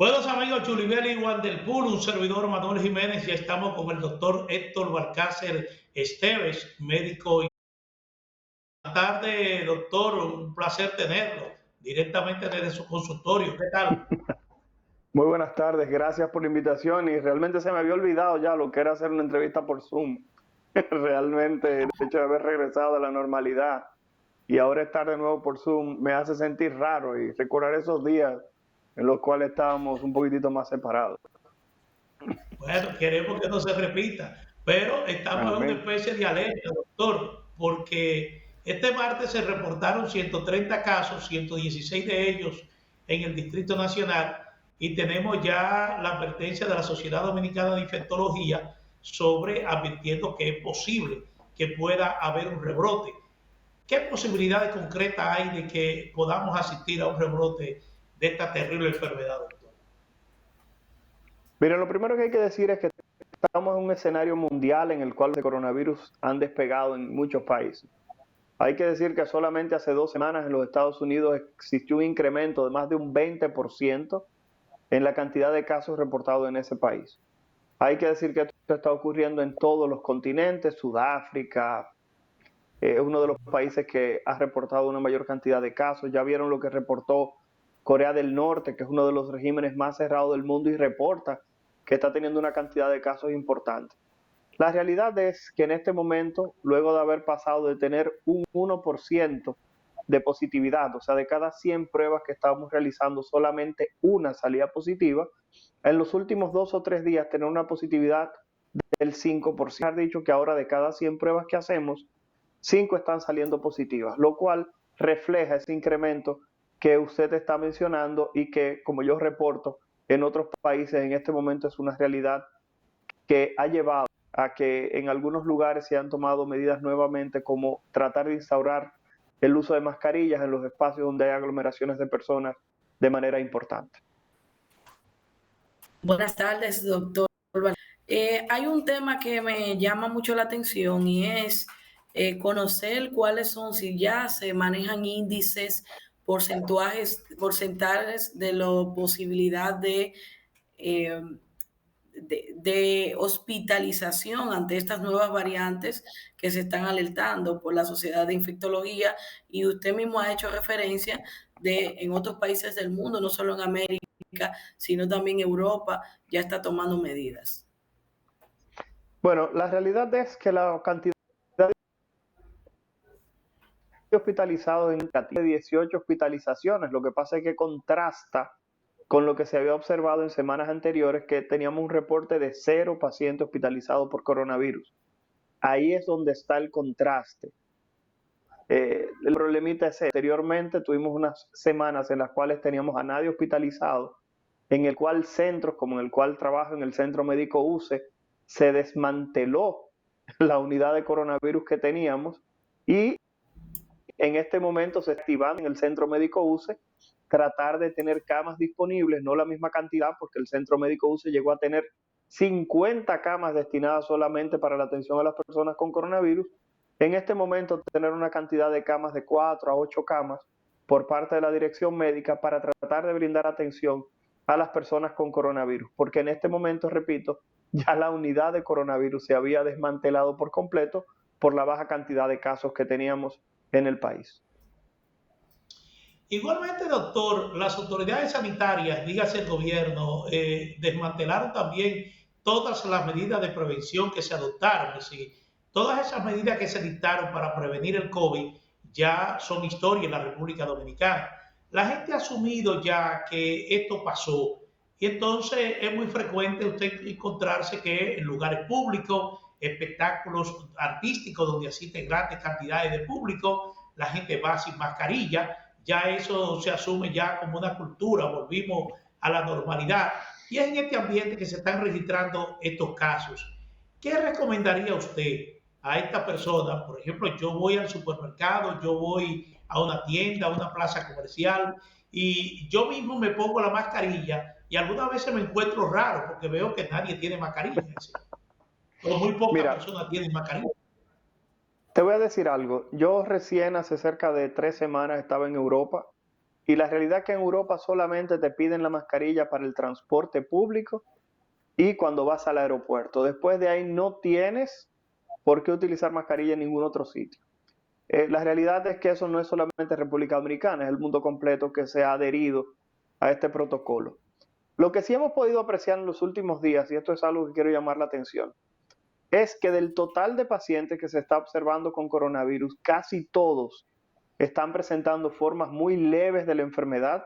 Buenos amigos, Chulibel y Juan del Pool, un servidor Manuel Jiménez, y estamos con el doctor Héctor Balcácer Esteves, médico. Buenas tardes, doctor, un placer tenerlo directamente desde su consultorio. ¿Qué tal? Muy buenas tardes, gracias por la invitación y realmente se me había olvidado ya lo que era hacer una entrevista por Zoom. Realmente el hecho de haber regresado a la normalidad y ahora estar de nuevo por Zoom me hace sentir raro y recordar esos días en los cuales estábamos un poquitito más separados. Bueno, queremos que no se repita, pero estamos en una Amén. especie de alerta, doctor, porque este martes se reportaron 130 casos, 116 de ellos en el Distrito Nacional, y tenemos ya la advertencia de la Sociedad Dominicana de Infectología sobre advirtiendo que es posible que pueda haber un rebrote. ¿Qué posibilidades concretas hay de que podamos asistir a un rebrote de esta terrible enfermedad, doctor? Mira, lo primero que hay que decir es que estamos en un escenario mundial en el cual el coronavirus han despegado en muchos países. Hay que decir que solamente hace 2 semanas en los Estados Unidos existió un incremento de más de un 20% en la cantidad de casos reportados en ese país. Hay que decir que esto está ocurriendo en todos los continentes. Sudáfrica es uno de los países que ha reportado una mayor cantidad de casos. Ya vieron lo que reportó Corea del Norte, que es uno de los regímenes más cerrados del mundo y reporta que está teniendo una cantidad de casos importante. La realidad es que en este momento, luego de haber pasado de tener un 1% de positividad, o sea, de cada 100 pruebas que estábamos realizando, solamente una salía positiva, en los últimos 2 o 3 días tener una positividad del 5%. Ha dicho que ahora de cada 100 pruebas que hacemos, 5 están saliendo positivas, lo cual refleja ese incremento que usted está mencionando y que, como yo reporto, en otros países en este momento es una realidad que ha llevado a que en algunos lugares se han tomado medidas nuevamente como tratar de instaurar el uso de mascarillas en los espacios donde hay aglomeraciones de personas de manera importante. Buenas tardes, doctor. Hay un tema que me llama mucho la atención y es conocer cuáles son, si ya se manejan índices, porcentajes de la posibilidad eh, de hospitalización ante estas nuevas variantes que se están alertando por la Sociedad de Infectología, y usted mismo ha hecho referencia de en otros países del mundo, no solo en América, sino también Europa, ya está tomando medidas. Bueno, la realidad es que la cantidad de hospitalizados en de 18 hospitalizaciones, lo que pasa es que contrasta con lo que se había observado en semanas anteriores, que teníamos un reporte de 0 pacientes hospitalizados por coronavirus. Ahí es donde está el contraste. El problemita es que anteriormente tuvimos unas semanas en las cuales teníamos a nadie hospitalizado, en el cual centros, como en el cual trabajo en el Centro Médico UCE, se desmanteló la unidad de coronavirus que teníamos y en este momento se activan en el Centro Médico UCE tratar de tener camas disponibles, no la misma cantidad, porque el Centro Médico UCE llegó a tener 50 camas destinadas solamente para la atención a las personas con coronavirus. En este momento tener una cantidad de camas de 4 a 8 camas por parte de la dirección médica para tratar de brindar atención a las personas con coronavirus, porque en este momento, repito, ya la unidad de coronavirus se había desmantelado por completo por la baja cantidad de casos que teníamos en el país. Igualmente, doctor, las autoridades sanitarias, dígase el gobierno, desmantelaron también todas las medidas de prevención que se adoptaron. Es decir, todas esas medidas que se dictaron para prevenir el COVID ya son historia en la República Dominicana. La gente ha asumido ya que esto pasó, y entonces es muy frecuente usted encontrarse que en lugares públicos, espectáculos artísticos donde asisten grandes cantidades de público, la gente va sin mascarilla. Ya eso se asume ya como una cultura, volvimos a la normalidad. Y es en este ambiente que se están registrando estos casos. ¿Qué recomendaría usted a esta persona? Por ejemplo, yo voy al supermercado, yo voy a una tienda, a una plaza comercial, y yo mismo me pongo la mascarilla, y algunas veces me encuentro raro porque veo que nadie tiene mascarilla. O muy pocas Mira, personas tienen mascarilla. te voy a decir algo. Yo recién hace cerca de 3 semanas estaba en Europa y la realidad es que en Europa solamente te piden la mascarilla para el transporte público y cuando vas al aeropuerto. Después de ahí no tienes por qué utilizar mascarilla en ningún otro sitio. La realidad es que eso no es solamente República Dominicana, es el mundo completo que se ha adherido a este protocolo. Lo que sí hemos podido apreciar en los últimos días, y esto es algo que quiero llamar la atención, es que del total de pacientes que se está observando con coronavirus, casi todos están presentando formas muy leves de la enfermedad,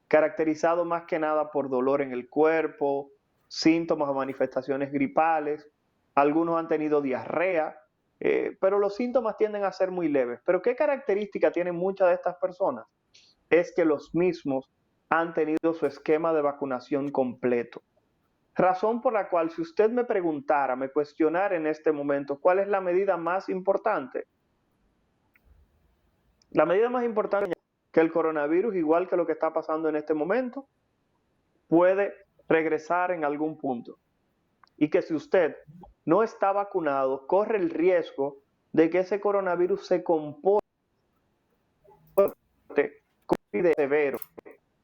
caracterizado más que nada por dolor en el cuerpo, síntomas o manifestaciones gripales, algunos han tenido diarrea, pero los síntomas tienden a ser muy leves. ¿Pero qué característica tienen muchas de estas personas? Es que los mismos han tenido su esquema de vacunación completo. Razón por la cual, si usted me preguntara, me cuestionara en este momento, ¿cuál es la medida más importante? La medida más importante es que el coronavirus, igual que lo que está pasando en este momento, puede regresar en algún punto. Y que si usted no está vacunado, corre el riesgo de que ese coronavirus se comporte severo,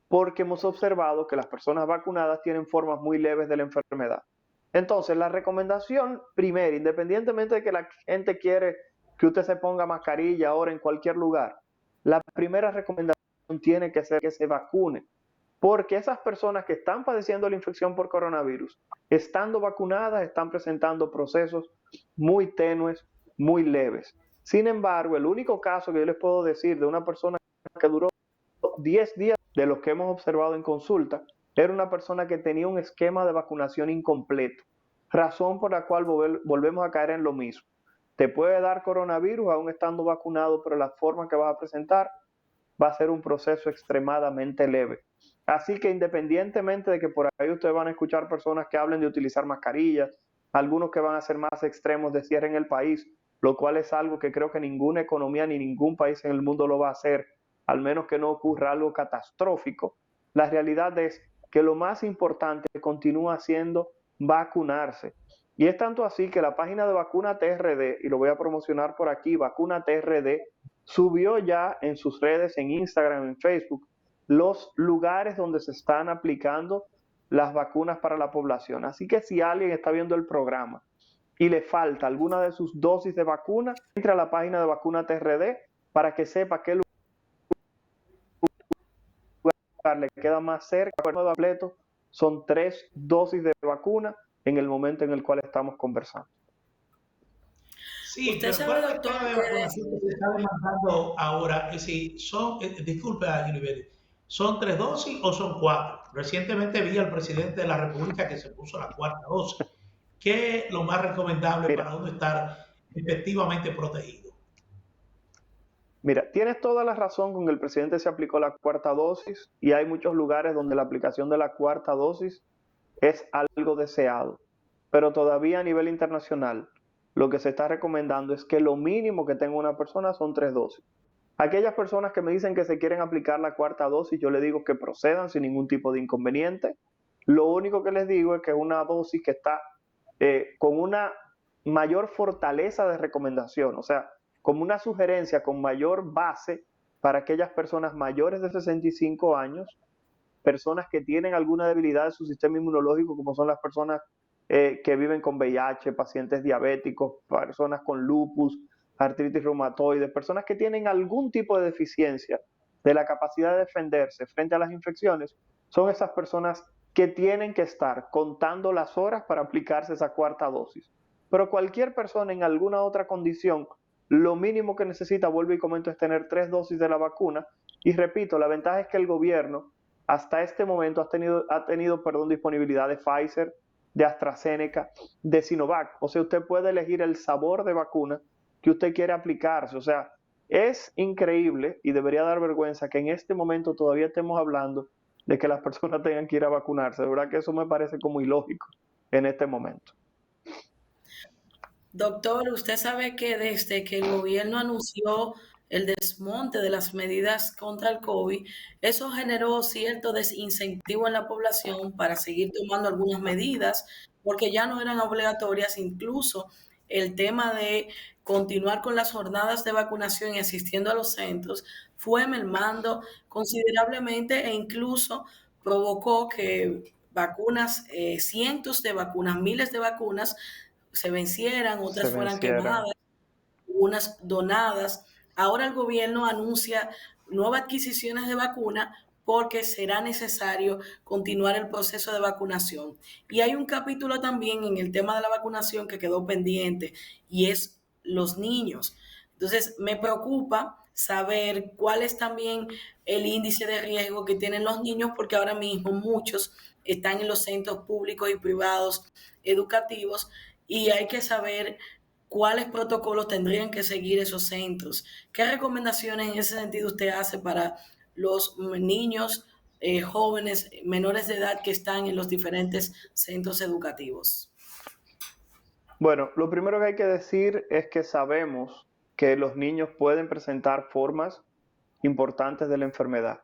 porque hemos observado que las personas vacunadas tienen formas muy leves de la enfermedad. Entonces, la recomendación primera, independientemente de que la gente quiere que usted se ponga mascarilla ahora en cualquier lugar, la primera recomendación tiene que ser que se vacune, porque esas personas que están padeciendo la infección por coronavirus, estando vacunadas, están presentando procesos muy tenues, muy leves. Sin embargo, el único caso que yo les puedo decir de una persona que duró 10 días de los que hemos observado en consulta, era una persona que tenía un esquema de vacunación incompleto, razón por la cual volvemos a caer en lo mismo. Te puede dar coronavirus aún estando vacunado, pero la forma que vas a presentar va a ser un proceso extremadamente leve. Así que independientemente de que por ahí ustedes van a escuchar personas que hablen de utilizar mascarillas, algunos que van a ser más extremos de cierre en el país, lo cual es algo que creo que ninguna economía ni ningún país en el mundo lo va a hacer, al menos que no ocurra algo catastrófico. La realidad es que lo más importante continúa siendo vacunarse. Y es tanto así que la página de Vacuna TRD, y lo voy a promocionar por aquí, Vacuna TRD, subió ya en sus redes, en Instagram, en Facebook, los lugares donde se están aplicando las vacunas para la población. Así que si alguien está viendo el programa y le falta alguna de sus dosis de vacuna, entre a la página de Vacuna TRD para que sepa qué lugar le queda más cerca. El completo son 3 dosis de vacuna en el momento en el cual estamos conversando. Sí, pero ¿cuál es el esquema de vacunación que se está demandando ahora? Es decir, disculpe, Gilibert, ¿son 3 dosis o son 4? Recientemente vi al presidente de la República que se puso la 4ª dosis. ¿Qué es lo más recomendable para uno estar efectivamente protegido? Mira, tienes toda la razón con que el presidente se aplicó la 4ª dosis y hay muchos lugares donde la aplicación de la 4ª dosis es algo deseado, pero todavía a nivel internacional lo que se está recomendando es que lo mínimo que tenga una persona son 3 dosis. Aquellas personas que me dicen que se quieren aplicar la 4ª dosis, yo les digo que procedan sin ningún tipo de inconveniente. Lo único que les digo es que es una dosis que está con una mayor fortaleza de recomendación, o sea, como una sugerencia con mayor base para aquellas personas mayores de 65 años, personas que tienen alguna debilidad de su sistema inmunológico, como son las personas que viven con VIH, pacientes diabéticos, personas con lupus, artritis reumatoide, personas que tienen algún tipo de deficiencia de la capacidad de defenderse frente a las infecciones, son esas personas que tienen que estar contando las horas para aplicarse esa 4ª dosis. Pero cualquier persona en alguna otra condición, lo mínimo que necesita, vuelvo y comento, es tener 3 dosis de la vacuna. Y repito, la ventaja es que el gobierno hasta este momento ha tenido disponibilidad de Pfizer, de AstraZeneca, de Sinovac. O sea, usted puede elegir el sabor de vacuna que usted quiere aplicarse. O sea, es increíble y debería dar vergüenza que en este momento todavía estemos hablando de que las personas tengan que ir a vacunarse. De verdad que eso me parece como ilógico en este momento. Doctor, usted sabe que desde que el gobierno anunció el desmonte de las medidas contra el COVID, eso generó cierto desincentivo en la población para seguir tomando algunas medidas, porque ya no eran obligatorias, incluso el tema de continuar con las jornadas de vacunación y asistiendo a los centros fue mermando considerablemente e incluso provocó que vacunas, cientos de vacunas, miles de vacunas se vencieran, se otras fueran vencieran. quemadas, unas donadas. Ahora el gobierno anuncia nuevas adquisiciones de vacuna porque será necesario continuar el proceso de vacunación. Y hay un capítulo también en el tema de la vacunación que quedó pendiente y es los niños. Entonces, me preocupa saber cuál es también el índice de riesgo que tienen los niños, porque ahora mismo muchos están en los centros públicos y privados educativos y hay que saber cuáles protocolos tendrían que seguir esos centros. ¿Qué recomendaciones en ese sentido usted hace para los niños, jóvenes, menores de edad que están en los diferentes centros educativos? Bueno, lo primero que hay que decir es que sabemos que los niños pueden presentar formas importantes de la enfermedad.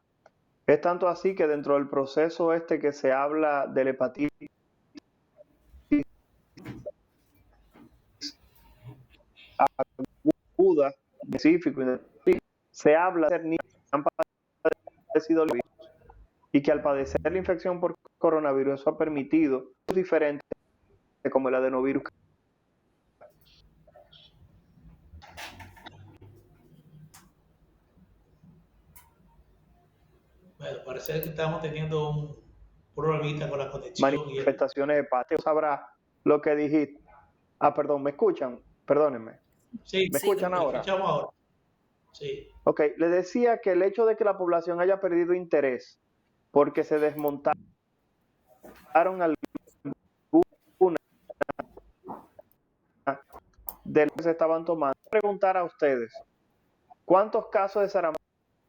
Es tanto así que dentro del proceso que se habla de la hepatitis aguda, específico, se habla de niños que han padecido el virus y que al padecer la infección por coronavirus eso ha permitido diferentes como el adenovirus. Bueno, parece que estamos teniendo un problemita con la conexión y el... Manifestaciones hepáticas. Sabrá lo que dijiste. Perdón, ¿me escuchan? Perdónenme. Sí, ¿Me Sí, escuchan lo ahora? escuchamos ahora. Sí. Ok, le decía que el hecho de que la población haya perdido interés porque se desmontaron algunas de las que se estaban tomando. Preguntar a ustedes, ¿cuántos casos de sarampión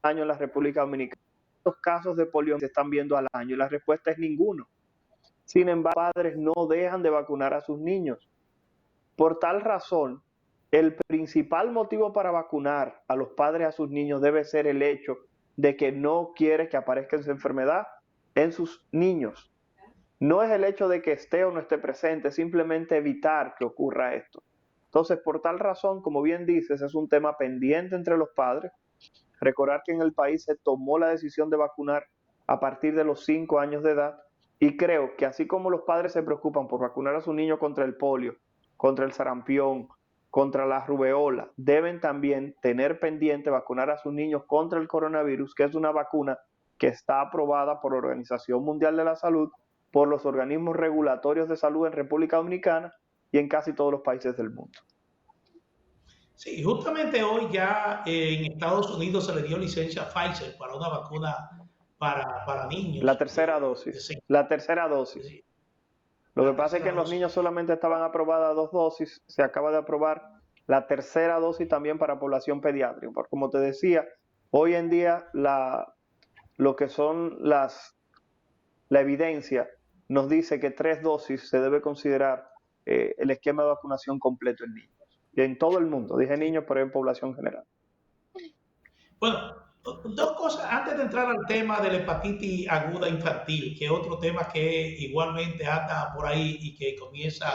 en la República Dominicana? ¿Cuántos casos de polio se están viendo al año? Y la respuesta es ninguno. Sin embargo, los padres no dejan de vacunar a sus niños. Por tal razón, el principal motivo para vacunar a los padres a sus niños debe ser el hecho de que no quiere que aparezca esa enfermedad en sus niños. No es el hecho de que esté o no esté presente, simplemente evitar que ocurra esto. Entonces, por tal razón, como bien dices, es un tema pendiente entre los padres. Recordar que en el país se tomó la decisión de vacunar a partir de los 5 años de edad y creo que así como los padres se preocupan por vacunar a su niño contra el polio, contra el sarampión, contra la rubeola, deben también tener pendiente vacunar a sus niños contra el coronavirus, que es una vacuna que está aprobada por la Organización Mundial de la Salud, por los organismos regulatorios de salud en República Dominicana y en casi todos los países del mundo. Sí, justamente hoy ya en Estados Unidos se le dio licencia a Pfizer para una vacuna para niños. La tercera dosis. La tercera dosis. Sí, Lo que la pasa es que tercera en los dosis. niños solamente estaban aprobadas 2 dosis, se acaba de aprobar la tercera dosis también para población pediátrica. Porque como te decía, hoy en día lo que son la evidencia nos dice que 3 dosis se debe considerar el esquema de vacunación completo en niños. Y en todo el mundo, dije niños, pero en población general. Bueno, dos cosas antes de entrar al tema de la hepatitis aguda infantil, que es otro tema que igualmente anda por ahí y que comienza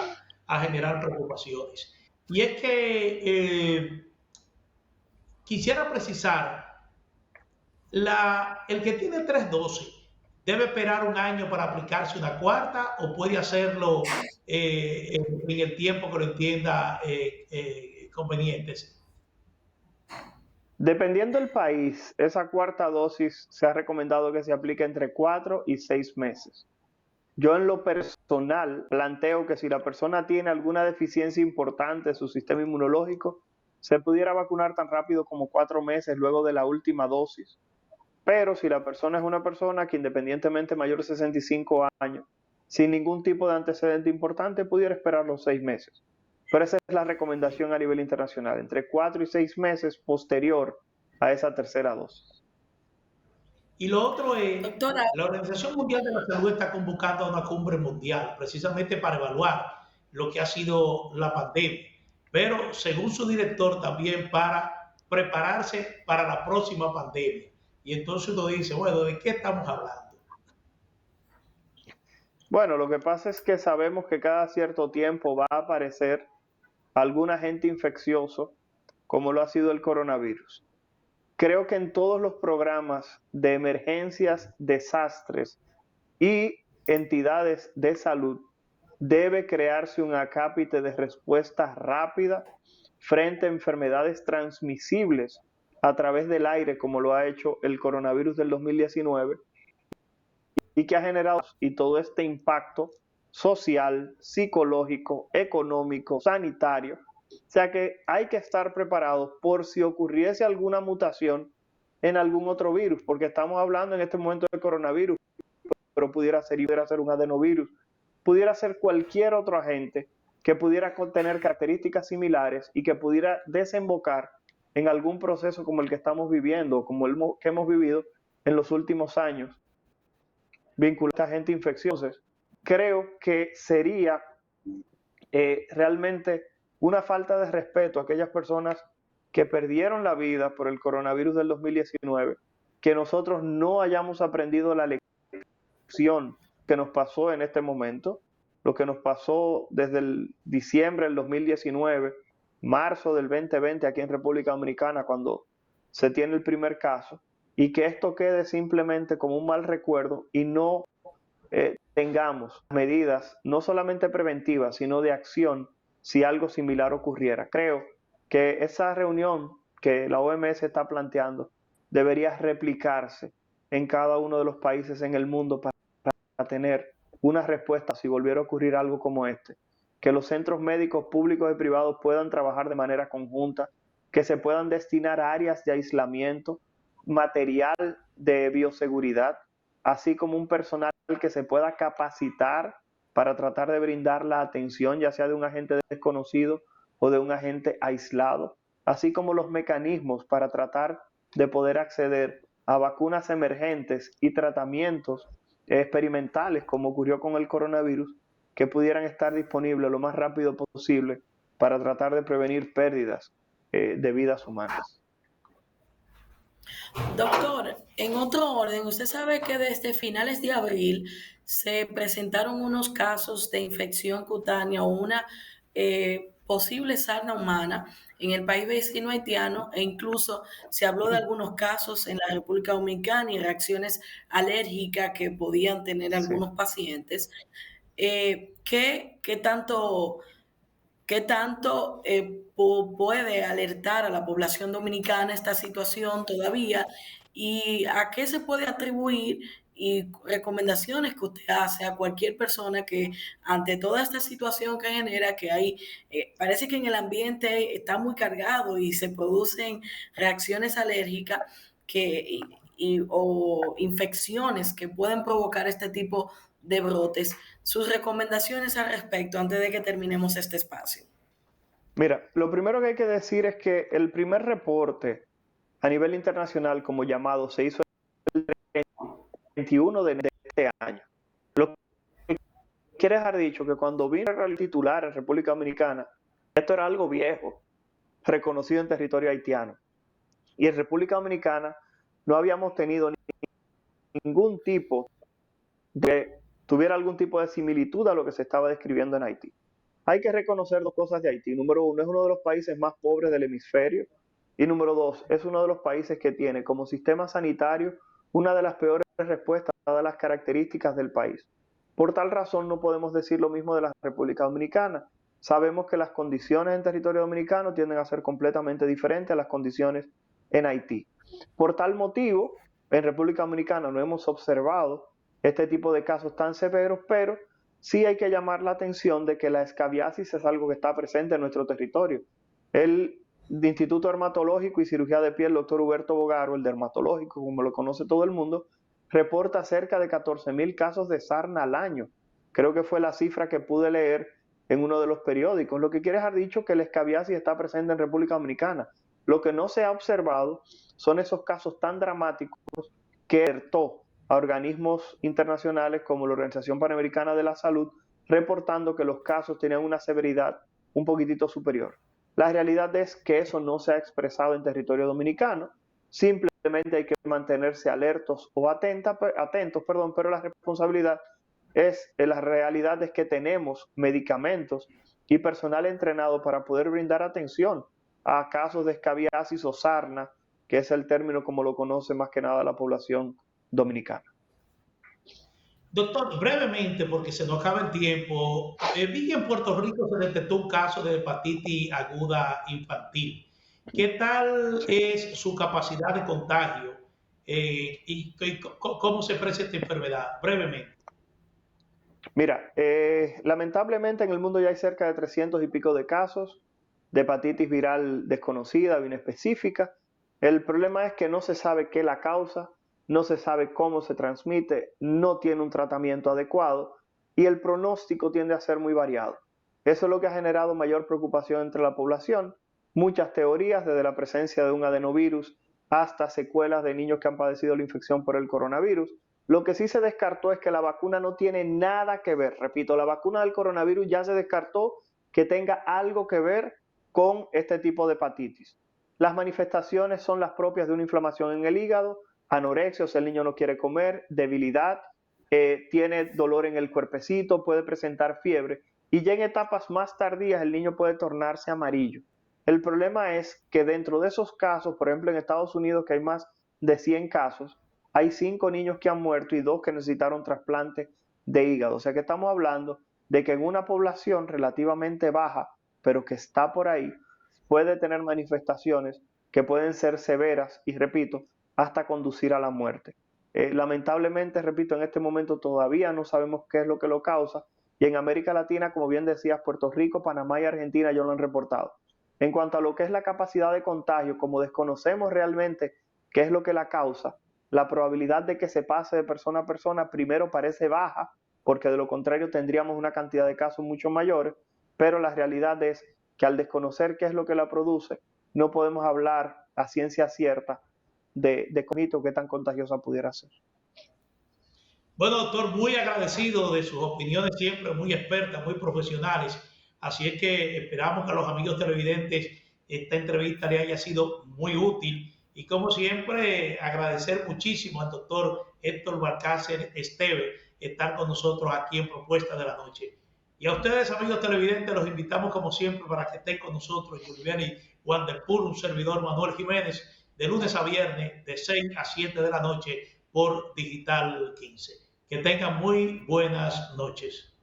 a generar preocupaciones. Y es que quisiera precisar, el que tiene 3 dosis debe esperar un año para aplicarse una cuarta o puede hacerlo en el tiempo que lo entienda conveniente. Dependiendo del país, esa cuarta dosis se ha recomendado que se aplique entre 4 y 6 meses. Yo en lo personal planteo que si la persona tiene alguna deficiencia importante en su sistema inmunológico, se pudiera vacunar tan rápido como 4 meses luego de la última dosis. Pero si la persona es una persona que independientemente mayor de 65 años, sin ningún tipo de antecedente importante, pudiera esperar los 6 meses. Pero esa es la recomendación a nivel internacional, entre 4 y 6 meses posterior a esa tercera dosis. Y lo otro es, doctora, la Organización Mundial de la Salud está convocando a una cumbre mundial precisamente para evaluar lo que ha sido la pandemia, pero según su director también para prepararse para la próxima pandemia. Y entonces uno dice, bueno, ¿de qué estamos hablando? Bueno, lo que pasa es que sabemos que cada cierto tiempo va a aparecer algún agente infeccioso, como lo ha sido el coronavirus. creo que en todos los programas de emergencias, desastres y entidades de salud debe crearse un acápite de respuesta rápida frente a enfermedades transmisibles a través del aire, como lo ha hecho el coronavirus del 2019, y que ha generado y todo este impacto social, psicológico, económico, sanitario. O sea que hay que estar preparados por si ocurriese alguna mutación en algún otro virus, porque estamos hablando en este momento de coronavirus, pero pudiera ser un adenovirus, pudiera ser cualquier otro agente que pudiera contener características similares y que pudiera desembocar en algún proceso como el que estamos viviendo, como el que hemos vivido en los últimos años, vinculado a agentes infecciosos. Creo que sería realmente una falta de respeto a aquellas personas que perdieron la vida por el coronavirus del 2019, que nosotros no hayamos aprendido la lección que nos pasó en este momento, lo que nos pasó desde el diciembre del 2019, marzo del 2020 aquí en República Dominicana, cuando se tiene el primer caso, y que esto quede simplemente como un mal recuerdo y no tengamos medidas no solamente preventivas, sino de acción si algo similar ocurriera. Creo que esa reunión que la OMS está planteando debería replicarse en cada uno de los países en el mundo para tener una respuesta si volviera a ocurrir algo como este. Que los centros médicos públicos y privados puedan trabajar de manera conjunta, que se puedan destinar áreas de aislamiento, material de bioseguridad, así como un personal que se pueda capacitar para tratar de brindar la atención, ya sea de un agente desconocido o de un agente aislado, así como los mecanismos para tratar de poder acceder a vacunas emergentes y tratamientos experimentales, como ocurrió con el coronavirus, que pudieran estar disponibles lo más rápido posible para tratar de prevenir pérdidas de vidas humanas. Doctor, en otro orden, usted sabe que desde finales de abril se presentaron unos casos de infección cutánea o una posible sarna humana en el país vecino haitiano, e incluso se habló de algunos casos en la República Dominicana y reacciones alérgicas que podían tener algunos pacientes. ¿Qué tanto puede alertar a la población dominicana esta situación todavía y a qué se puede atribuir y recomendaciones que usted hace a cualquier persona que ante toda esta situación que genera, que hay, parece que en el ambiente está muy cargado y se producen reacciones alérgicas o infecciones que pueden provocar este tipo de brotes? Sus recomendaciones al respecto antes de que terminemos este espacio. Mira, lo primero que hay que decir es que el primer reporte a nivel internacional como llamado se hizo el 21 de este año. Lo que quiere dejar dicho que cuando vino el titular en República Dominicana, esto era algo viejo, reconocido en territorio haitiano. Y en República Dominicana no habíamos tenido ningún tipo tuviera algún tipo de similitud a lo que se estaba describiendo en Haití. Hay que reconocer dos cosas de Haití. Número uno, es uno de los países más pobres del hemisferio. Y número dos, es uno de los países que tiene como sistema sanitario una de las peores respuestas dadas las características del país. Por tal razón no podemos decir lo mismo de la República Dominicana. Sabemos que las condiciones en territorio dominicano tienden a ser completamente diferentes a las condiciones en Haití. Por tal motivo, en República Dominicana no hemos observado este tipo de casos tan severos, pero sí hay que llamar la atención de que la escabiasis es algo que está presente en nuestro territorio. El Instituto Dermatológico y Cirugía de Piel, el doctor Huberto Bogaro, el dermatológico, como lo conoce todo el mundo, reporta cerca de 14,000 casos de sarna al año. Creo que fue la cifra que pude leer en uno de los periódicos, lo que quiere dejar dicho que la escabiasis está presente en República Dominicana. Lo que no se ha observado son esos casos tan dramáticos que alertó a organismos internacionales como la Organización Panamericana de la Salud, reportando que los casos tenían una severidad un poquitito superior. La realidad es que eso no se ha expresado en territorio dominicano, simplemente hay que mantenerse alertos o atentos, pero la responsabilidad la realidad es que tenemos medicamentos y personal entrenado para poder brindar atención a casos de escabiasis o sarna que es el término como lo conoce más que nada la población dominicana. Doctor, brevemente, porque se nos acaba el tiempo, vi que en Puerto Rico se detectó un caso de hepatitis aguda infantil. ¿Qué tal es su capacidad de contagio y cómo se presenta esta enfermedad? Brevemente. Mira, lamentablemente en el mundo ya hay cerca de 300 y pico de casos de hepatitis viral desconocida o inespecífica. El problema es que no se sabe qué la causa, no se sabe cómo se transmite, no tiene un tratamiento adecuado y el pronóstico tiende a ser muy variado. Eso es lo que ha generado mayor preocupación entre la población. Muchas teorías, desde la presencia de un adenovirus hasta secuelas de niños que han padecido la infección por el coronavirus. Lo que sí se descartó es que la vacuna no tiene nada que ver. Repito, la vacuna del coronavirus ya se descartó que tenga algo que ver con este tipo de hepatitis. Las manifestaciones son las propias de una inflamación en el hígado, anorexia, o sea, el niño no quiere comer, debilidad, tiene dolor en el cuerpecito, puede presentar fiebre y ya en etapas más tardías el niño puede tornarse amarillo. El problema es que dentro de esos casos, por ejemplo en Estados Unidos, que hay más de 100 casos, hay 5 niños que han muerto y 2 que necesitaron trasplante de hígado. O sea que estamos hablando de que en una población relativamente baja, pero que está por ahí, puede tener manifestaciones que pueden ser severas y, repito, hasta conducir a la muerte. Lamentablemente, repito, en este momento todavía no sabemos qué es lo que lo causa y en América Latina, como bien decías, Puerto Rico, Panamá y Argentina ya lo han reportado. En cuanto a lo que es la capacidad de contagio, como desconocemos realmente qué es lo que la causa, la probabilidad de que se pase de persona a persona primero parece baja, porque de lo contrario tendríamos una cantidad de casos mucho mayores, pero la realidad es que al desconocer qué es lo que la produce, no podemos hablar a ciencia cierta de qué tan contagiosa pudiera ser. Bueno, doctor, muy agradecido de sus opiniones siempre muy expertas, muy profesionales. Así es que esperamos que a los amigos televidentes esta entrevista le haya sido muy útil. Y como siempre, agradecer muchísimo al doctor Héctor Balcácer Esteve estar con nosotros aquí en Propuesta de la Noche. Y a ustedes, amigos televidentes, los invitamos como siempre para que estén con nosotros, Juliani Wanderpool, un servidor Manuel Jiménez, de lunes a viernes, de 6 a 7 de la noche por Digital 15. Que tengan muy buenas noches.